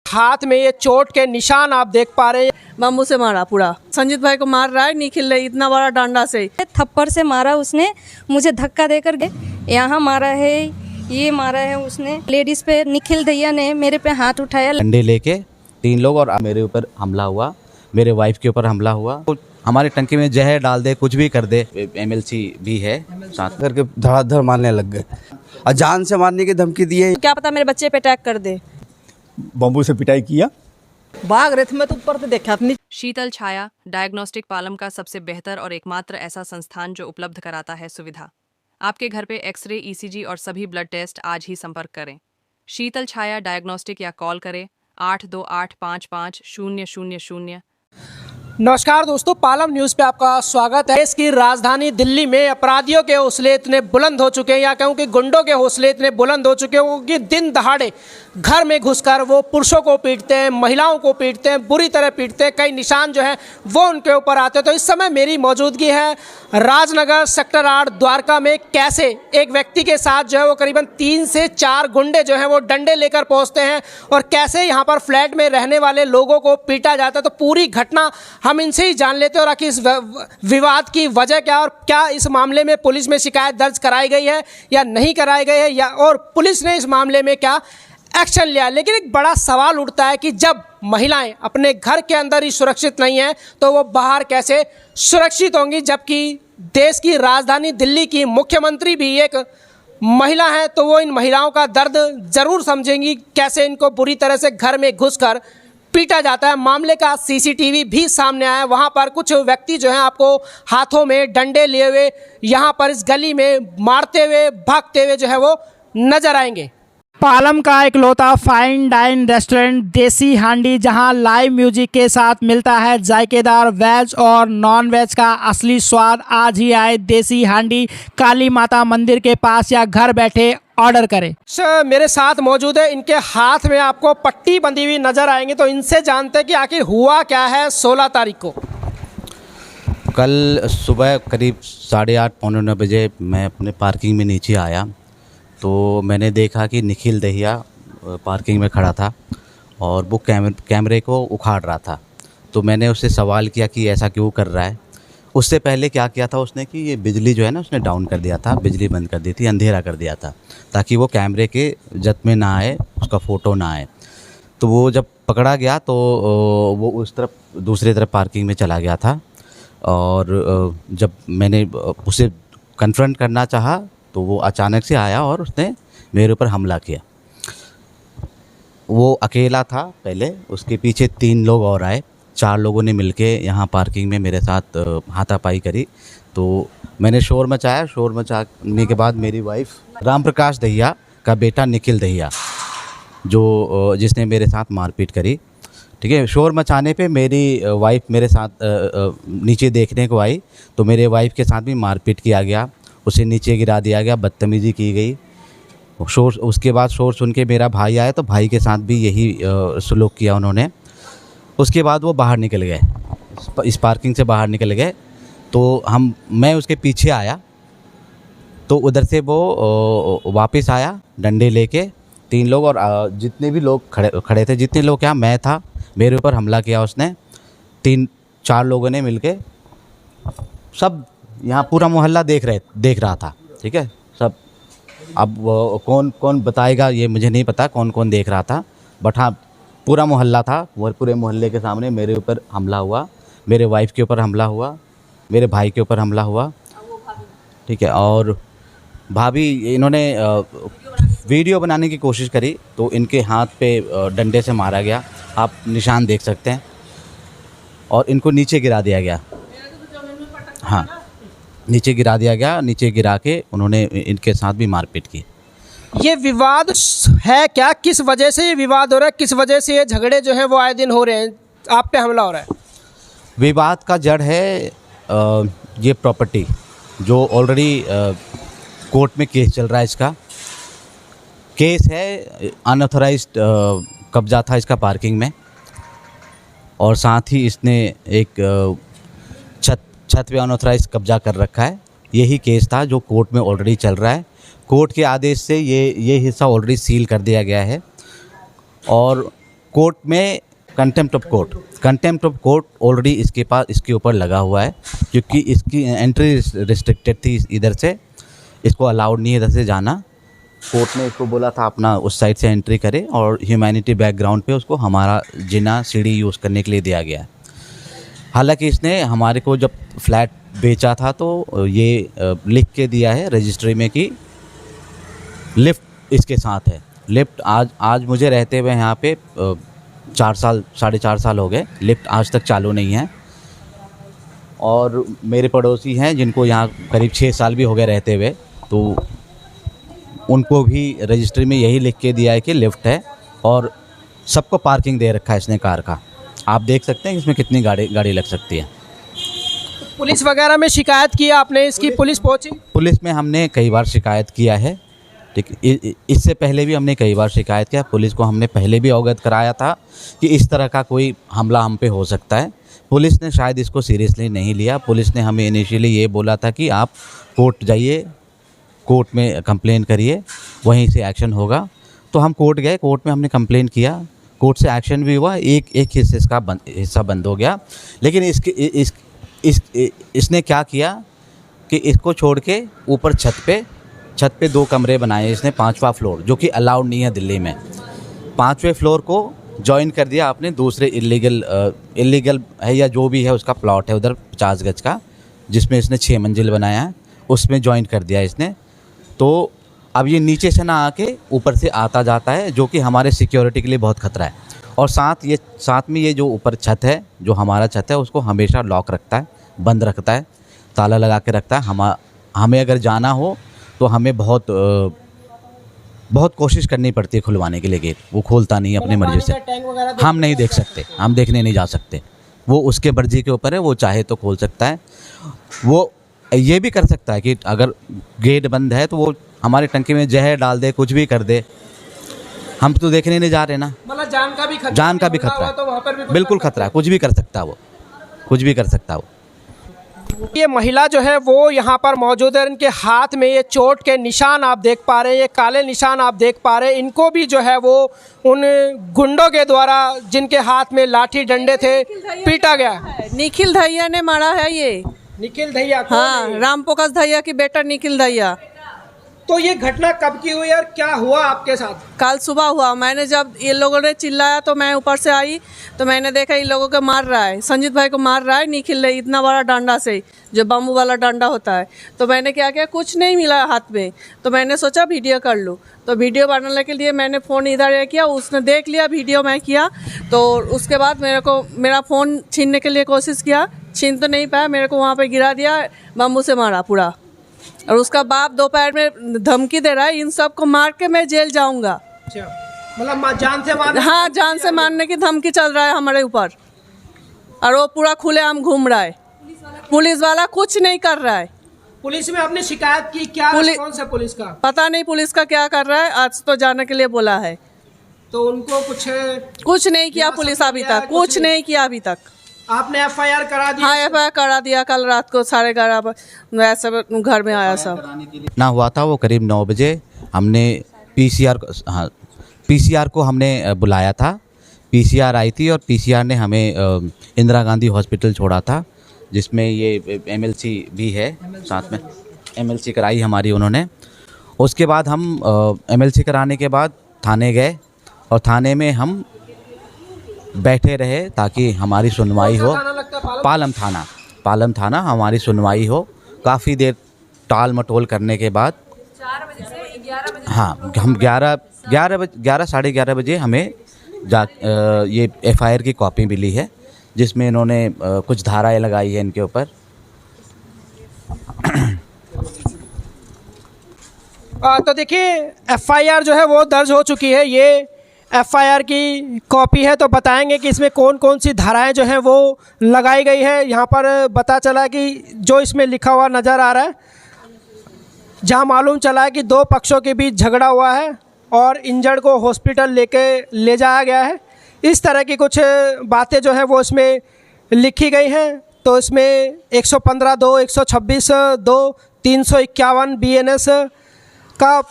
हाथ में ये चोट के निशान आप देख पा रहे हैं। बम्बू से मारा पूरा। संजीत भाई को मार रहा है, निखिल रही इतना बड़ा डंडा से। थप्पड़ से मारा उसने, मुझे धक्का देकर यहाँ मारा है, ये मारा है उसने। लेडीज पे निखिल दहिया ने मेरे पे हाथ उठाया। डंडे लेके 3 लोग और मेरे ऊपर हमला हुआ, मेरे वाइफ के ऊपर हमला हुआ। हमारी टंकी में जहर डाल दे, कुछ भी कर दे। एमएलसी भी है साथ करके धड़ाधड़ मारने लग गए और जान से मारने की धमकी दी है। क्या पता मेरे बच्चे पे अटैक कर दे। बम्बू से पिटाई किया। भाग रहे थे, मैं तो ऊपर से देखा अपनी। शीतल छाया डायग्नोस्टिक पालम का सबसे बेहतर और एकमात्र ऐसा संस्थान जो उपलब्ध कराता है सुविधा। आपके घर पे एक्सरे, ईसीजी और सभी ब्लड टेस्ट आज ही संपर्क करें। शीतल छाया डायग्नोस्टिक या कॉल करें 82855000। नमस्कार दोस्तों, पालम न्यूज़ पे आपका स्वागत है। देश की राजधानी दिल्ली में अपराधियों के हौसले इतने बुलंद हो चुके हैं, या कहूँ कि गुंडों के हौसले इतने बुलंद हो चुके हैं कि दिन दहाड़े घर में घुसकर वो पुरुषों को पीटते हैं, महिलाओं को पीटते हैं, बुरी तरह पीटते हैं। कई निशान जो हैं वो उनके ऊपर आते हैं। तो इस समय मेरी मौजूदगी है राजनगर सेक्टर 8 द्वारका में। कैसे एक व्यक्ति के साथ जो है वो करीबन 3 से 4 गुंडे जो हैं वो डंडे लेकर पहुँचते हैं और कैसे यहाँ पर फ्लैट में रहने वाले लोगों को पीटा जाता है। तो पूरी घटना हम इनसे ही जान लेते हैं और आखिर इस विवाद की वजह क्या और क्या इस मामले में पुलिस में शिकायत दर्ज कराई गई है या नहीं कराई गई है, या और पुलिस ने इस मामले में क्या एक्शन लिया। लेकिन एक बड़ा सवाल उठता है कि जब महिलाएं अपने घर के अंदर ही सुरक्षित नहीं हैं तो वो बाहर कैसे सुरक्षित होंगी, जबकि देश की राजधानी दिल्ली की मुख्यमंत्री भी एक महिला है। तो वो इन महिलाओं का दर्द जरूर समझेंगी, कैसे इनको बुरी तरह से घर में घुसकर पीटा जाता है। मामले का सीसीटीवी भी सामने आया है। वहाँ पर कुछ व्यक्ति जो हैं आपको हाथों में डंडे लिए हुए यहाँ पर इस गली में मारते हुए, भागते हुए जो है वो नजर आएंगे। पालम का इकलौता फाइन डाइन रेस्टोरेंट देसी हांडी, जहां लाइव म्यूजिक के साथ मिलता है जायकेदार वेज और नॉन वेज का असली स्वाद। आज ही आए देसी हांडी, काली माता मंदिर के पास या घर बैठे ऑर्डर करें। सर मेरे साथ मौजूद है, इनके हाथ में आपको पट्टी बंधी हुई नजर आएंगे। तो इनसे जानते हैं कि आखिर हुआ क्या है 16 तारीख को। कल सुबह करीब 8:30 पौने 9 बजे मैं अपने पार्किंग में नीचे आया तो मैंने देखा कि निखिल दहिया पार्किंग में खड़ा था और वो कैमरे को उखाड़ रहा था। तो मैंने उससे सवाल किया कि ऐसा क्यों कर रहा है। उससे पहले क्या किया था उसने कि ये बिजली जो है ना उसने डाउन कर दिया था, बिजली बंद कर दी थी, अंधेरा कर दिया था ताकि वो कैमरे के जद में ना आए, उसका फ़ोटो ना आए। तो वो जब पकड़ा गया तो वो उस तरफ दूसरी तरफ पार्किंग में चला गया था और जब मैंने उसे कन्फ्रंट करना चाहा तो वो अचानक से आया और उसने मेरे ऊपर हमला किया। वो अकेला था पहले, उसके पीछे 3 लोग और आए। 4 लोगों ने मिलके यहाँ पार्किंग में मेरे साथ हाथापाई करी। तो मैंने शोर मचाया। शोर मचाने के बाद मेरी वाइफ राम प्रकाश दहिया का बेटा निखिल दहिया जो जिसने मेरे साथ मारपीट करी, ठीक है। शोर मचाने पे मेरी वाइफ मेरे साथ नीचे देखने को आई तो मेरे वाइफ के साथ भी मारपीट किया गया, उसे नीचे गिरा दिया गया, बदतमीज़ी की गई। शोर उसके बाद शोर सुन के मेरा भाई आया तो भाई के साथ भी यही सलूक किया उन्होंने। उसके बाद वो बाहर निकल गए, इस पार्किंग से बाहर निकल गए। तो मैं उसके पीछे आया तो उधर से वो वापस आया डंडे लेके 3 लोग और जितने भी लोग खड़े थे, जितने लोग क्या मैं था, मेरे ऊपर हमला किया उसने। 3-4 लोगों ने मिलके, सब यहाँ पूरा मोहल्ला देख रहा था, ठीक है सब। अब कौन कौन बताएगा ये मुझे नहीं पता कौन कौन देख रहा था, बट हाँ पूरा मोहल्ला था। वो पूरे मोहल्ले के सामने मेरे ऊपर हमला हुआ, मेरे वाइफ के ऊपर हमला हुआ, मेरे भाई के ऊपर हमला हुआ, ठीक है। और भाभी इन्होंने वीडियो बनाने की कोशिश करी तो इनके हाथ पे डंडे से मारा गया, आप निशान देख सकते हैं। और इनको नीचे गिरा दिया गया, हाँ नीचे गिरा दिया गया। नीचे गिरा के उन्होंने इनके साथ भी मारपीट की। ये विवाद है क्या, किस वजह से ये विवाद हो रहा है, किस वजह से ये झगड़े जो हैं वो आए दिन हो रहे हैं, आप पे हमला हो रहा है? विवाद का जड़ है ये प्रॉपर्टी जो ऑलरेडी कोर्ट में केस चल रहा है। इसका केस है अनऑथराइज्ड कब्जा था इसका पार्किंग में, और साथ ही इसने एक छत पे अनऑथराइज कब्जा कर रखा है। यही केस था जो कोर्ट में ऑलरेडी चल रहा है। कोर्ट के आदेश से ये हिस्सा ऑलरेडी सील कर दिया गया है और कोर्ट में कंटेम्प्ट ऑफ कोर्ट ऑलरेडी इसके ऊपर लगा हुआ है, क्योंकि इसकी एंट्री रिस्ट्रिक्टेड थी इधर से, इसको अलाउड नहीं है इधर से जाना। कोर्ट ने इसको बोला था अपना उस साइड से एंट्री करे, और ह्यूमैनिटी बैकग्राउंड पे उसको हमारा जिना सीढ़ी यूज़ करने के लिए दिया गया है। हालांकि इसने हमारे को जब फ्लैट बेचा था तो ये लिख के दिया है रजिस्ट्री में कि लिफ्ट इसके साथ है। लिफ्ट आज मुझे रहते हुए यहाँ पे 4.5 साल हो गए, लिफ्ट आज तक चालू नहीं है। और मेरे पड़ोसी हैं जिनको यहाँ करीब 6 साल भी हो गए रहते हुए, तो उनको भी रजिस्ट्री में यही लिख के दिया है कि लिफ्ट है, और सबको पार्किंग दे रखा है इसने कार का। आप देख सकते हैं कि इसमें कितनी गाड़ी लग सकती है। पुलिस वगैरह में शिकायत की आपने इसकी? पुलिस पहुंची? पुलिस में हमने कई बार शिकायत किया है, ठीक। इससे पहले भी हमने कई बार शिकायत किया। पुलिस को हमने पहले भी अवगत कराया था कि इस तरह का कोई हमला हम पे हो सकता है। पुलिस ने शायद इसको सीरियसली नहीं लिया। पुलिस ने हमें इनिशियली ये बोला था कि आप कोर्ट जाइए, कोर्ट में कंप्लेन करिए, वहीं से एक्शन होगा। तो हम कोर्ट गए, कोर्ट में हमने कंप्लेन किया, कोर्ट से एक्शन भी हुआ, एक हिस्सा बंद हो गया। लेकिन इसने क्या किया कि इसको छोड़ के ऊपर छत पे 2 कमरे बनाए इसने, 5वां फ्लोर, जो कि अलाउड नहीं है दिल्ली में। 5वें फ्लोर को जॉइन कर दिया आपने दूसरे इलीगल है या जो भी है उसका प्लॉट है उधर 50 गज का, जिसमें इसने 6 मंजिल बनाया है, उसमें जॉइन कर दिया इसने। तो अब ये नीचे से ना आके ऊपर से आता जाता है, जो कि हमारे सिक्योरिटी के लिए बहुत ख़तरा है। और साथ में ये जो ऊपर छत है, जो हमारा छत है, उसको हमेशा लॉक रखता है, बंद रखता है, ताला लगा के रखता है। हमें अगर जाना हो तो हमें बहुत कोशिश करनी पड़ती है खुलवाने के लिए गेट। वो खोलता नहीं है अपनी मर्ज़ी से। हम नहीं देख सकते, हम देखने नहीं जा सकते, वो उसके मर्ज़ी के ऊपर है। वो चाहे तो खोल सकता है, वो ये भी कर सकता है कि अगर गेट बंद है तो वो हमारी टंकी में जहर डाल दे, कुछ भी कर दे। हम तो देखने नहीं जा रहे ना, मतलब जान का भी खतरा है, तो वहाँ पर भी बिल्कुल खतरा है, कुछ भी कर सकता है वो, कुछ भी कर सकता है वो। ये महिला जो है वो यहाँ पर मौजूद है, इनके हाथ में ये चोट के निशान आप देख पा रहे हैं, ये काले निशान आप देख पा रहे हैं। इनको भी जो है वो उन गुंडों के द्वारा, जिनके हाथ में लाठी डंडे थे, पीटा गया। निखिल दहिया ने मारा है ये। निखिल दहिया? हाँ, राम प्रकाश दहिया की बेटा निखिल दहिया। तो ये घटना कब की हुई और क्या हुआ आपके साथ? कल सुबह हुआ। मैंने जब ये लोगों ने चिल्लाया तो मैं ऊपर से आई, तो मैंने देखा इन लोगों को मार रहा है, संजीत भाई को मार रहा है निखिल ने, इतना बड़ा डंडा से, जो बम्बू वाला डंडा होता है। तो मैंने क्या किया, कुछ नहीं मिला हाथ में, तो मैंने सोचा वीडियो कर लूँ। तो वीडियो बनाने के लिए मैंने फ़ोन इधर किया, उसने देख लिया वीडियो मैं किया। तो उसके बाद मेरा फ़ोन छीनने के लिए कोशिश किया, छीन तो नहीं पाया, मेरे को वहाँ पर गिरा दिया, बम्बू से मारा पूरा। और उसका बाप दोपहर में धमकी दे रहा है, इन सब को मार के मैं जेल जाऊंगा। मतलब जान से मारने? हाँ, जान से मारने की धमकी चल रहा है हमारे ऊपर, और वो पूरा खुलेआम घूम रहा है। पुलिस वाला कुछ नहीं कर रहा है। पुलिस में आपने शिकायत की? क्या रिस्पॉन्स है पुलिस का? पता नहीं पुलिस का क्या कर रहा है, आज तो जाने के लिए बोला है। तो उनको कुछ नहीं किया पुलिस अभी तक, कुछ नहीं किया अभी तक। आपने FIR करा दिया? हाँ, FIR करा दिया। कल रात को 11:30 ऐसे घर में आया सब। ना हुआ था वो करीब 9 बजे। हमने PCR को हमने बुलाया था। PCR आई थी और PCR ने हमें इंदिरा गांधी हॉस्पिटल छोड़ा था, जिसमें ये MLC भी है साथ में। MLC कराई हमारी उन्होंने। उसके बाद हम MLC कराने के बाद थाने गए, और थाने में हम बैठे रहे ताकि हमारी सुनवाई हो। पालम थाना हमारी सुनवाई हो। काफ़ी देर टाल मटोल करने के बाद 4 बजे से 11 बजे, हाँ, हम 11 साढ़े 11 बजे हमें ये FIR की कॉपी मिली है, जिसमें इन्होंने कुछ धाराएं लगाई है इनके ऊपर। तो देखिए FIR जो है वो दर्ज हो चुकी है। ये FIR की कॉपी है, तो बताएंगे कि इसमें कौन कौन सी धाराएं जो हैं वो लगाई गई है। यहाँ पर पता चला कि जो इसमें लिखा हुआ नज़र आ रहा है, जहाँ मालूम चला है कि 2 पक्षों के बीच झगड़ा हुआ है और इंजर्ड को हॉस्पिटल ले जाया गया है। इस तरह की कुछ बातें जो है वो इसमें लिखी गई हैं। तो इसमें 115(2), 126(2), 351 BNS का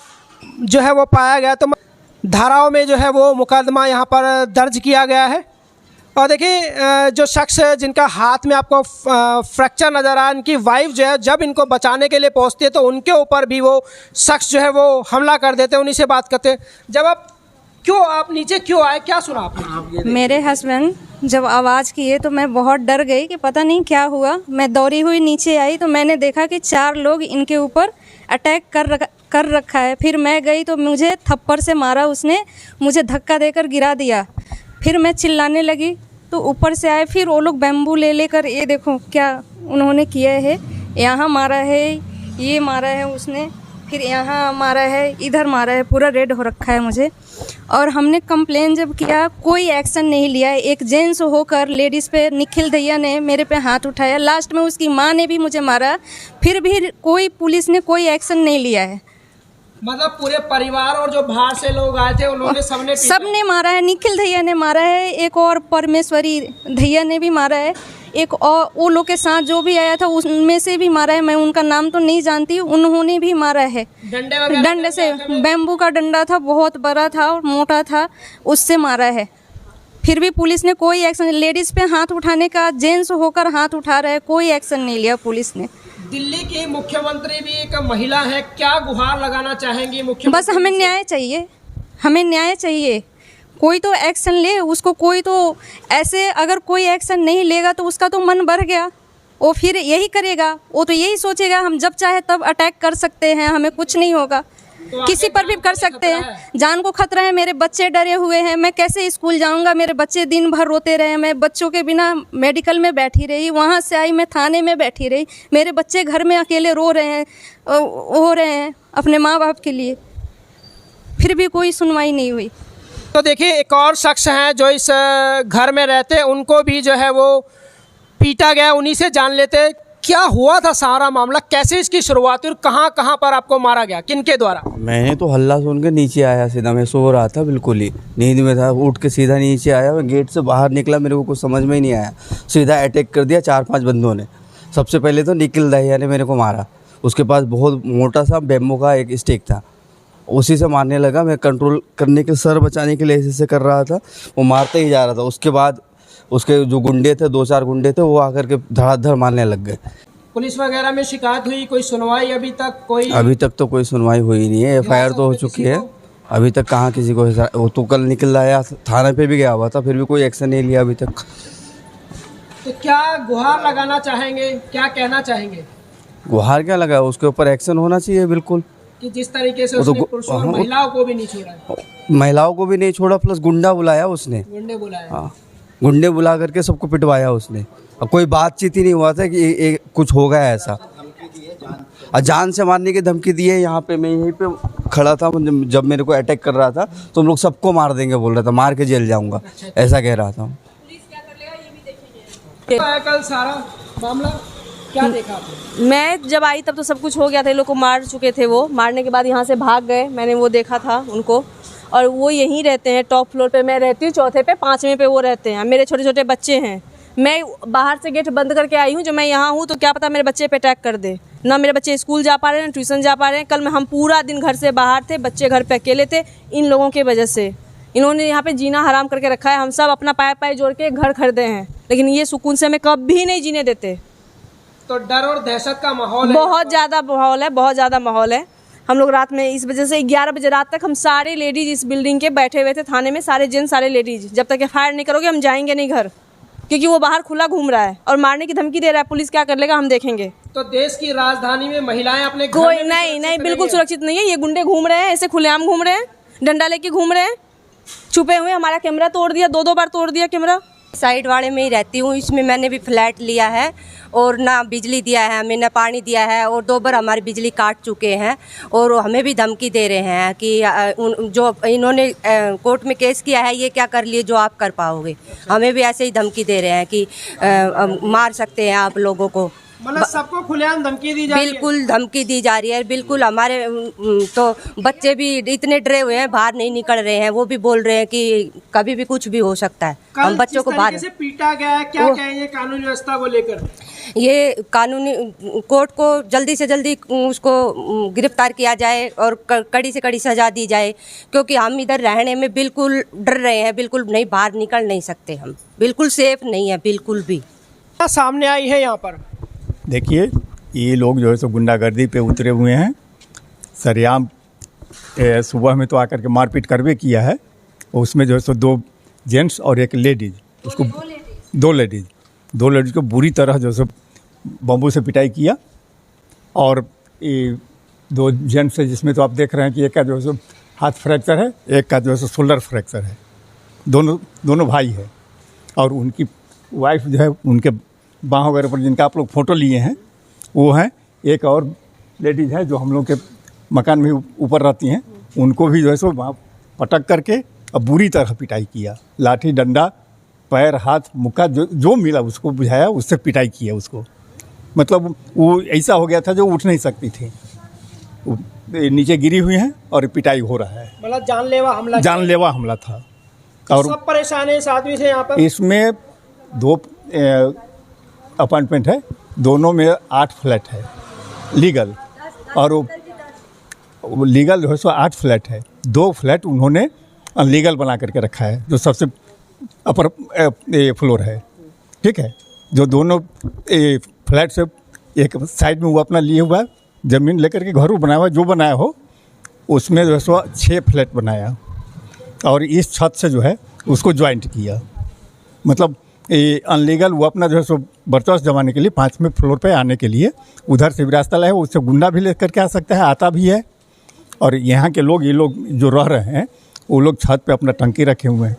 जो है वो पाया गया। तो धाराओं में जो है वो मुकदमा यहाँ पर दर्ज किया गया है। और देखिए जो शख्स जिनका हाथ में आपको फ्रैक्चर नज़र आया, इनकी वाइफ जो है जब इनको बचाने के लिए पहुँचती है तो उनके ऊपर भी वो शख्स जो है वो हमला कर देते हैं। उन्हीं से बात करते हैं। जब आप नीचे क्यों आए, क्या सुना आपने? मेरे हस्बैंड जब आवाज़ किए तो मैं बहुत डर गई कि पता नहीं क्या हुआ। मैं दौड़ी हुई नीचे आई तो मैंने देखा कि 4 लोग इनके ऊपर अटैक कर रखा है। फिर मैं गई तो मुझे थप्पड़ से मारा, उसने मुझे धक्का देकर गिरा दिया। फिर मैं चिल्लाने लगी तो ऊपर से आए, फिर वो लोग बैम्बू लेकर, ये देखो क्या उन्होंने किया है, यहाँ मारा है, ये मारा है उसने, फिर यहाँ मारा है, इधर मारा है, पूरा रेड हो रखा है मुझे। और हमने कंप्लेन जब किया कोई एक्शन नहीं लिया। एक जेंट्स होकर लेडीज़ पे निखिल दैया ने मेरे पे हाथ उठाया, लास्ट में उसकी माँ ने भी मुझे मारा, फिर भी कोई पुलिस ने कोई एक्शन नहीं लिया है। मतलब पूरे परिवार और जो बाहर से लोग आए थे उन्होंने सबने मारा है। निखिल दैया ने मारा है, एक और परमेश्वरी दैया ने भी मारा है, एक और वो लोग के साथ जो भी आया था उनमें से भी मारा है। मैं उनका नाम तो नहीं जानती, उन्होंने भी मारा है। डंडे से, बैम्बू का डंडा था, बहुत बड़ा था और मोटा था, उससे मारा है। फिर भी पुलिस ने कोई एक्शन, लेडीज़ पे हाथ उठाने का, जेंट्स होकर हाथ उठा रहा है, कोई एक्शन नहीं लिया पुलिस ने। दिल्ली के मुख्यमंत्री भी एक महिला है, क्या गुहार लगाना चाहेंगी मुख्यमंत्री? बस हमें न्याय चाहिए, हमें न्याय चाहिए। कोई तो एक्शन ले उसको, कोई तो ऐसे अगर कोई एक्शन नहीं लेगा तो उसका तो मन भर गया, वो फिर यही करेगा, वो तो यही सोचेगा हम जब चाहे तब अटैक कर सकते हैं, हमें कुछ नहीं होगा। तो किसी पर भी कर सकते हैं, जान को खतरा है। मेरे बच्चे डरे हुए हैं, मैं कैसे स्कूल जाऊंगा? मेरे बच्चे दिन भर रोते रहे, मैं बच्चों के बिना मेडिकल में बैठी रही, वहाँ से आई मैं थाने में बैठी रही, मेरे बच्चे घर में अकेले रो रहे हैं अपने माँ बाप के लिए, फिर भी कोई सुनवाई नहीं हुई। तो देखिए एक और शख्स हैं जो इस घर में रहते हैं, उनको भी जो है वो पीटा गया। उन्हीं से जान लेते हैं क्या हुआ था सारा मामला, कैसे इसकी शुरुआत हुई और कहाँ कहाँ पर आपको मारा गया, किनके द्वारा? मैंने तो हल्ला सुन के नीचे आया सीधा, मैं सो रहा था, बिल्कुल ही नींद में था, उठ के सीधा नीचे आया। मैं गेट से बाहर निकला, मेरे को कुछ समझ में ही नहीं आया, सीधा अटैक कर दिया 4-5 बंदों ने। सबसे पहले तो निखिल दैया ने मेरे को मारा, उसके पास बहुत मोटा सा बैम्बू का एक स्टिक था, उसी से मारने लगा। मैं कंट्रोल करने के, सर बचाने के लिए ऐसे कर रहा था, वो मारते ही जा रहा था। उसके बाद उसके जो गुंडे थे, 2-4 गुंडे थे, वो आकर के धड़ाधड़ मारने लग गए। पुलिस वगैरह में शिकायत हुई, कोई सुनवाई अभी तक? अभी तक तो कोई सुनवाई हुई नहीं है। FIR तो हो चुकी है, अभी तक कहाँ किसी को। वो तो कल निकल आया, थाने पे भी गया हुआ था, फिर भी कोई एक्शन नहीं लिया अभी तक। तो क्या गुहार लगाना चाहेंगे, क्या कहना चाहेंगे? गुहार क्या लगा, उसके ऊपर एक्शन होना चाहिए बिल्कुल, कि जिस तरीके से उसने पुरुषों और महिलाओं को भी नहीं छोड़ा, महिलाओं को भी नहीं छोड़ा, प्लस गुंडा बुलाया उसने, गुंडे बुलाया। हाँ, गुंडे बुला करके सबको पिटवाया उसने। और कोई बातचीत ही नहीं हुआ था कि कुछ होगा ऐसा। और जान से मारने की धमकी दी है। यहाँ पे मैं यहीं पे खड़ा था, जब मेरे को अटैक कर रहा था तो हम लोग सबको मार देंगे बोल रहा था, मार के जेल जाऊंगा, ऐसा कह रहा था। कल सारा मामला क्या देखा आपने? मैं जब आई तब तो सब कुछ हो गया था, ये लोग को मार चुके थे। वो मारने के बाद यहाँ से भाग गए, मैंने वो देखा था उनको। और वो यहीं रहते हैं, टॉप फ्लोर पे मैं रहती हूँ, 4थे पे, 5वें पे वो रहते हैं। मेरे छोटे छोटे बच्चे हैं, मैं बाहर से गेट बंद करके आई हूँ। जब मैं यहाँ हूँ तो क्या पता मेरे बच्चे पे अटैक कर दे। ना मेरे बच्चे स्कूल जा पा रहे हैं, ना ट्यूशन जा पा रहे हैं। कल हम पूरा दिन घर से बाहर थे, बच्चे घर पे अकेले थे। इन लोगों की वजह से इन्होंने यहाँ पे जीना हराम करके रखा है। हम सब अपना पाए जोड़ के घर खरीदे हैं, लेकिन ये सुकून से हमें कभी नहीं जीने देते। तो डर और दहशत का माहौल है, बहुत ज़्यादा माहौल है, बहुत ज़्यादा माहौल है। हम लोग रात में इस वजह से 11 बजे रात तक हम सारे लेडीज इस बिल्डिंग के बैठे हुए थे थाने में, सारे जेंट्स सारे लेडीज। जब तक FIR नहीं करोगे हम जाएंगे नहीं घर, क्योंकि वो बाहर खुला घूम रहा है और मारने की धमकी दे रहा है। पुलिस क्या कर लेगा हम देखेंगे। तो देश की राजधानी में महिलाएं अपने घर कोई में नहीं, बिल्कुल सुरक्षित नहीं है। ये गुंडे घूम रहे हैं, ऐसे खुलेआम घूम रहे हैं, डंडा लेके घूम रहे हैं, छुपे हुए। हमारा कैमरा तोड़ दिया, 2 बार तोड़ दिया कैमरा। साइड वाले में ही रहती हूँ, इसमें मैंने भी फ्लैट लिया है और ना बिजली दिया है हमें, ना पानी दिया है, और 2 बार हमारी बिजली काट चुके हैं। और हमें भी धमकी दे रहे हैं कि जो इन्होंने कोर्ट में केस किया है, ये क्या कर लिए जो आप कर पाओगे। हमें भी ऐसे ही धमकी दे रहे हैं कि मार सकते हैं आप लोगों को। मतलब सबको खुलेआम धमकी दी जा रही है। बिल्कुल धमकी दी जा रही है। बिल्कुल हमारे तो बच्चे भी इतने डरे हुए हैं, बाहर नहीं निकल रहे हैं। वो भी बोल रहे हैं कि कभी भी कुछ भी हो सकता है। हम बच्चों को बाहर से पीटा गया है, क्या कहेंगे कानूनी व्यवस्था को लेकर? ये कानूनी कोर्ट को जल्दी से जल्दी उसको गिरफ्तार किया जाए और कड़ी से कड़ी सजा दी जाए, क्योंकि हम इधर रहने में बिल्कुल डर रहे हैं। बिल्कुल नहीं, बाहर निकल नहीं सकते, हम बिल्कुल सेफ नहीं है बिल्कुल भी। सामने आई है यहाँ पर देखिए, ये लोग जो है सो गुंडागर्दी पे उतरे हुए हैं सरेआम। सुबह में तो आकर के मारपीट करवे किया है। उसमें जो है सो 2 जेंट्स और 1 लेडीज, उसको 2 लेडीज को बुरी तरह जो है सो बम्बू से पिटाई किया। और ये 2 जेंट्स है जिसमें तो आप देख रहे हैं कि एक का जो है सो हाथ फ्रैक्चर है, एक का जो है सो शोल्डर फ्रैक्चर है। दोनों भाई है। और उनकी वाइफ जो है, उनके बाह वगैरह पर जिनका आप लोग फ़ोटो लिए हैं वो हैं। एक और लेडीज़ है जो हम लोग के मकान में ऊपर रहती हैं, उनको भी जो है सो वहाँ पटक करके अब बुरी तरह पिटाई किया। लाठी डंडा, पैर, हाथ, मुक्का जो मिला उसको बुझाया, उससे पिटाई किया उसको। मतलब वो ऐसा हो गया था जो उठ नहीं सकती थी, नीचे गिरी हुई हैं और पिटाई हो रहा है। मतलब जानलेवा हमला था। और सब परेशान है इस आदमी से यहाँ पर। इसमें 2 अपार्टमेंट है, दोनों में 8 फ्लैट है लीगल, और वो लीगल जो है सो 8 फ्लैट है। 2 फ्लैट उन्होंने अनलीगल बना करके रखा है, जो सबसे अपर फ्लोर है। ठीक है, जो दोनों फ्लैट से एक साइड में वो अपना लिए हुआ ज़मीन लेकर के घर बनाया हुआ, जो बनाया हो उसमें जो है सो 6 फ्लैट बनाया और इस छत से जो है उसको ज्वाइंट किया। मतलब ये अनलीगल वो अपना जो है सो वर्चस्व जमाने के लिए 5वें फ्लोर पे आने के लिए उधर से भी रास्ता लाया, उससे गुंडा भी लेकर के आ सकता है, आता भी है। और यहाँ के लोग, ये लोग जो रह रहे हैं, वो लोग छत पे अपना टंकी रखे हुए हैं।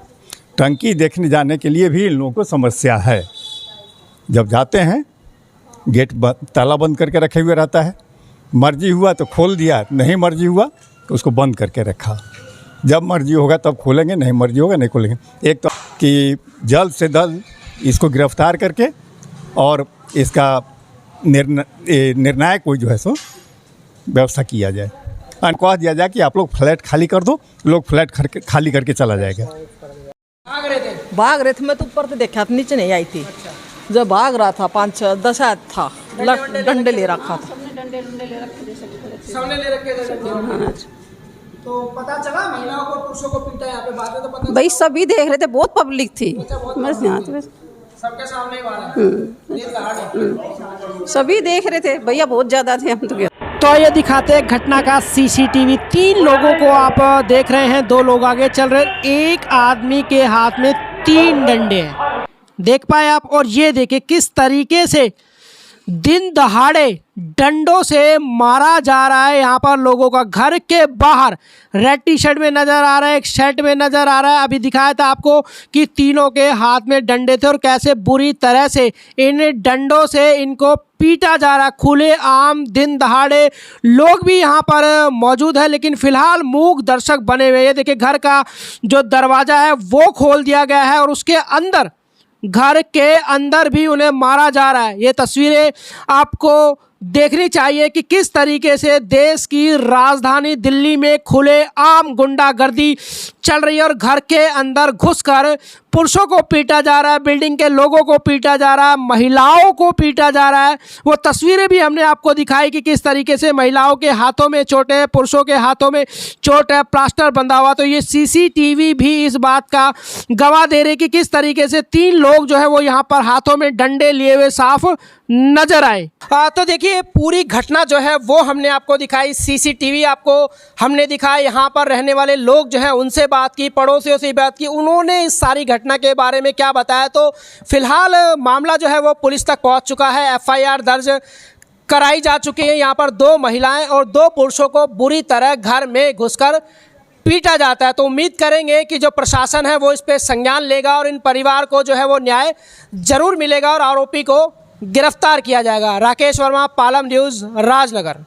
टंकी देखने जाने के लिए भी इन लोगों को समस्या है। जब जाते हैं गेट ताला बंद करके रखे हुए रहता है। मर्जी हुआ तो खोल दिया, नहीं मर्जी हुआ तो उसको बंद करके रखा। जब मर्जी होगा तब खोलेंगे, नहीं मर्जी होगा नहीं खोलेंगे। एक तो कि जल्द से जल्द इसको गिरफ्तार करके और इसका निर्णायक कोई जो है सो व्यवस्था किया जाए। और कह दिया जाए कि आप लोग फ्लैट खाली कर दो, लोग फ्लैट खाली करके चला जाएगा। भाग रहे थे, मैं तो ऊपर से देखा था, नीचे नहीं आई थी। जब भाग रहा था 5-10 था, डंडे ले रखा था। सामने ले रखे थे। तो पता चला महिलाओं को पुरुषों को पीटा यहाँ पे, बाद में तो पता भाई सभी देख रहे थे, बहुत पब्लिक थी। बस यहाँ सबके सामने सभी देख रहे थे भैया, बहुत ज़्यादा थे हम तो ये दिखाते हैं घटना का सीसीटीवी। 3 लोगों को आप देख रहे हैं, 2 लोग आगे चल रहे हैं, एक आदमी के हाथ में 3 डंडे हैं, देख पाए आप। और ये देखिए किस तरीके से दिन दहाड़े डंडों से मारा जा रहा है यहाँ पर लोगों का। घर के बाहर रेड टी शर्ट में नज़र आ रहा है, एक शर्ट में नज़र आ रहा है। अभी दिखाया था आपको कि तीनों के हाथ में डंडे थे और कैसे बुरी तरह से इन डंडों से इनको पीटा जा रहा है। खुले आम दिन दहाड़े लोग भी यहाँ पर मौजूद है, लेकिन फ़िलहाल मूक दर्शक बने हुए। ये देखिए घर का जो दरवाज़ा है वो खोल दिया गया है और उसके अंदर, घर के अंदर भी उन्हें मारा जा रहा है। ये तस्वीरें आपको देखनी चाहिए कि किस तरीके से देश की राजधानी दिल्ली में खुले आम गुंडागर्दी चल रही है और घर के अंदर घुसकर पुरुषों को पीटा जा रहा है, बिल्डिंग के लोगों को पीटा जा रहा है, महिलाओं को पीटा जा रहा है। वो तस्वीरें भी हमने आपको दिखाई कि किस तरीके से महिलाओं के हाथों में चोट है, पुरुषों के हाथों में चोट है, प्लास्टर बंधा हुआ। तो ये सीसीटीवी भी इस बात का गवाह दे रहे कि किस तरीके से 3 लोग जो है वो यहाँ पर हाथों में डंडे लिए हुए साफ नजर आए। तो देखिए पूरी घटना जो है वो हमने आपको दिखाई, सीसीटीवी आपको हमने दिखाया। यहाँ पर रहने वाले लोग जो है उनसे बात की, पड़ोसियों से बात की, उन्होंने इस सारी घटना के बारे में क्या बताया। तो फिलहाल मामला जो है वो पुलिस तक पहुँच चुका है, FIR दर्ज कराई जा चुकी है। यहाँ पर 2 महिलाएं और 2 पुरुषों को बुरी तरह घर में घुसकर पीटा जाता है। तो उम्मीद करेंगे कि जो प्रशासन है वो इस पे संज्ञान लेगा और इन परिवार को जो है वो न्याय जरूर मिलेगा और आरोपी को गिरफ्तार किया जाएगा। राकेश वर्मा, पालम न्यूज़, राजनगर।